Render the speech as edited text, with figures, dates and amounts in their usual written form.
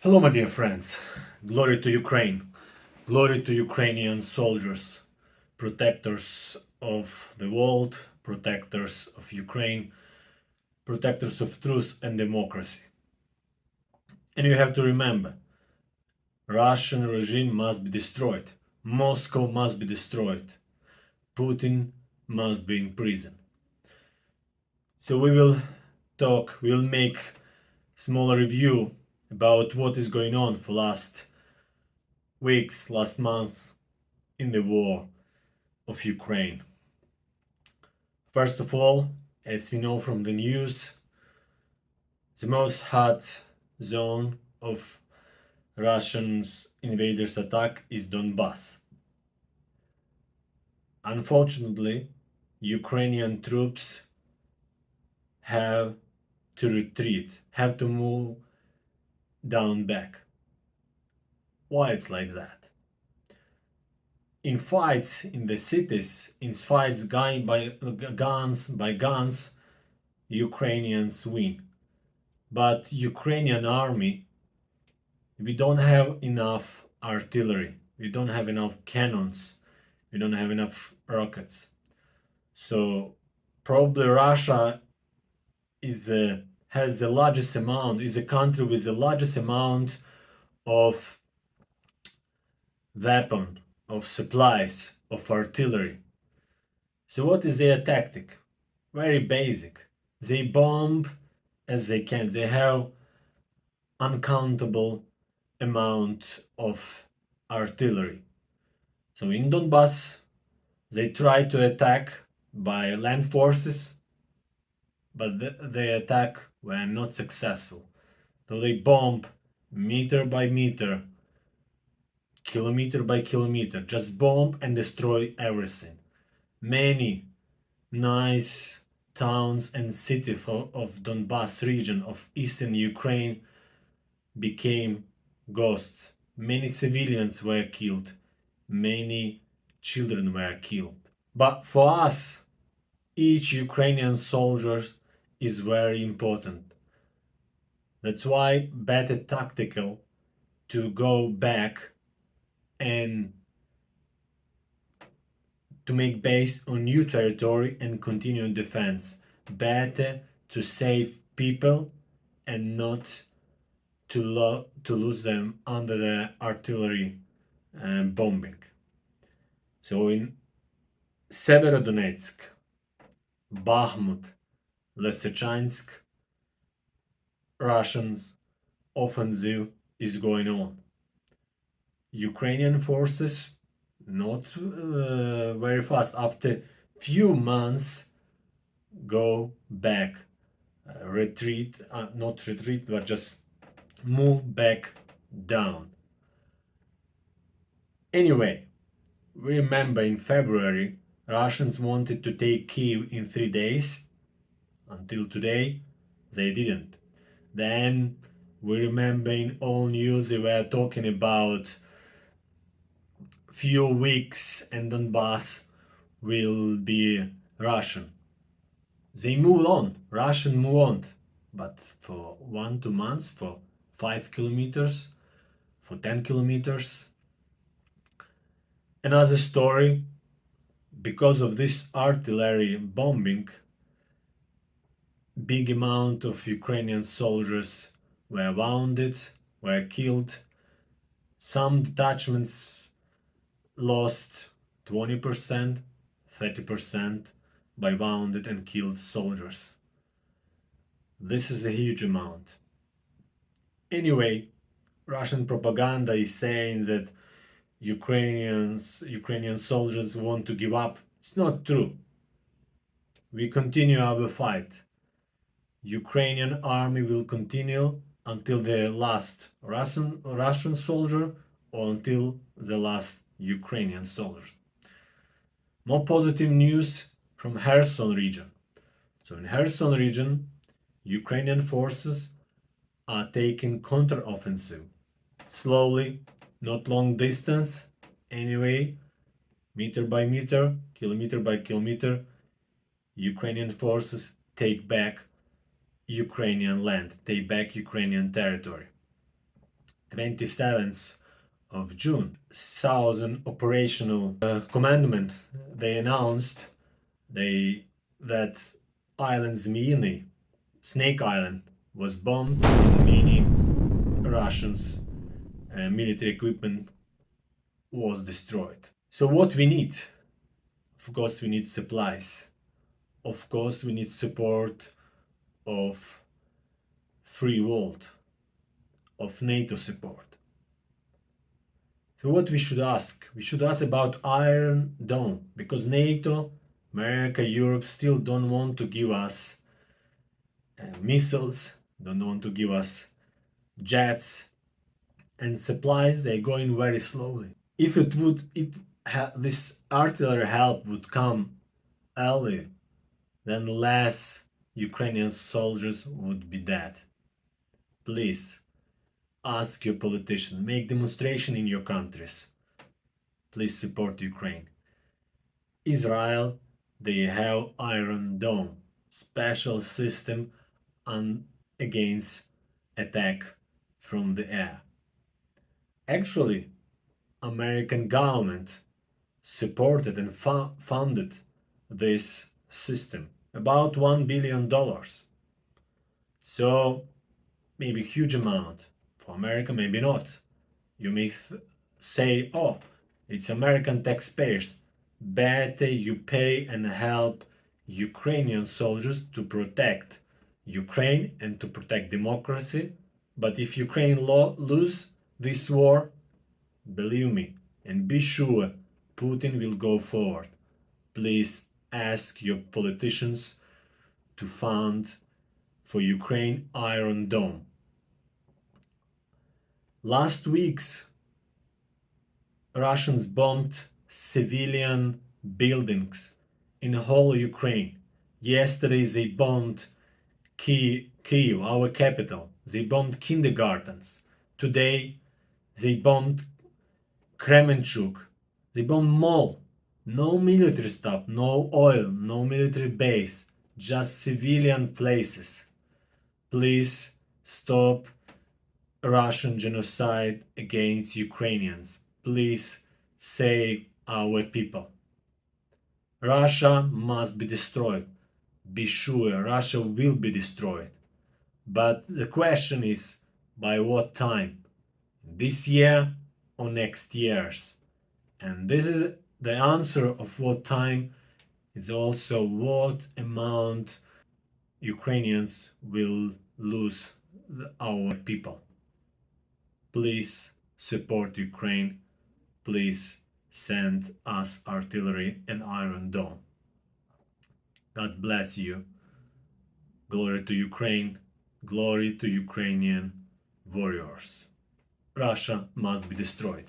Hello, my dear friends. Glory to Ukraine. Glory to Ukrainian soldiers, protectors of the world, protectors of Ukraine, protectors of truth and democracy. And you have to remember, Russian regime must be destroyed. Moscow must be destroyed. Putin must be in prison. So we'll make small review about what is going on for last weeks, last month in the war of Ukraine. First of all, as we know from the news, the most hot zone of Russians invaders' attack is Donbass. Unfortunately, Ukrainian troops have to retreat, have to move down back. Why it's like that? In fights in the cities, in fights by guns, Ukrainians win. But Ukrainian army, we don't have enough artillery, we don't have enough cannons, we don't have enough rockets. So probably Russia has the largest amount, is a country with the largest amount of weapon, of supplies, of artillery. So what is their tactic? Very basic. They bomb as they can. They have uncountable amount of artillery. So in Donbass, they try to attack by land forces, but the attack were not successful. So they bomb meter by meter, kilometer by kilometer, just bomb and destroy everything. Many nice towns and cities of Donbass region of eastern Ukraine became ghosts. Many civilians were killed. Many children were killed. But for us, each Ukrainian soldier is very important. That's why better tactical to go back and to make base on new territory and continue defense. Better to save people and not to lose them under the artillery bombing. So in Severodonetsk, Bakhmut, Lysychansk, Russians offensive is going on. Ukrainian forces not very fast after few months go back, retreat, not retreat, but just move back down. Anyway, we remember in February Russians wanted to take Kiev in 3 days. Until today, they didn't. Then we remember in all news they were talking about few weeks and Donbass will be Russian. They moved on, Russian moved on, but for 1-2 months, for 5 kilometers, for 10 kilometers. Another story, because of this artillery bombing, big amount of Ukrainian soldiers were wounded, were killed. Some detachments lost 20%, 30% by wounded and killed soldiers. This is a huge amount. Anyway, Russian propaganda is saying that Ukrainian soldiers want to give up. It's not true. We continue our fight. Ukrainian army will continue until the last Russian soldier or until the last Ukrainian soldier. More positive news from Kherson region. So in Kherson region, Ukrainian forces are taking counter-offensive. Slowly, not long distance, anyway, meter by meter, kilometer by kilometer, Ukrainian forces take back Ukrainian land, take back Ukrainian territory. 27th of June. Southern Operational Commandment, they announced that island Zmyiny, Snake Island, was bombed and many Russians military equipment was destroyed. So what we need? Of course we need supplies. Of course we need support of free world, of NATO support. So what we should ask? We should ask about Iron Dome, because NATO, America, Europe still don't want to give us missiles, don't want to give us jets and supplies. They're going very slowly. If this artillery help would come early, then less Ukrainian soldiers would be dead. Please ask your politicians, make demonstration in your countries. Please support Ukraine. Israel, they have Iron Dome, special system against attack from the air. Actually, American government supported and funded this system, about $1 billion. So maybe a huge amount. For America, maybe not. You may say, oh, it's American taxpayers. Better you pay and help Ukrainian soldiers to protect Ukraine and to protect democracy. But if Ukraine lose this war, believe me and be sure Putin will go forward. Please ask your politicians to fund for Ukraine Iron Dome. Last week's Russians bombed civilian buildings in whole Ukraine. Yesterday they bombed Kyiv, our capital. They bombed kindergartens. Today they bombed Kremenchuk. They bombed mall. No military stuff, no oil, no military base, just civilian places. Please stop Russian genocide against Ukrainians. Please save our people. Russia must be destroyed. Be sure Russia will be destroyed. But the question is, by what time? This year or next years? And this is the answer of what time is also what amount Ukrainians will lose our people. Please support Ukraine. Please send us artillery and Iron Dome. God bless you. Glory to Ukraine. Glory to Ukrainian warriors. Russia must be destroyed.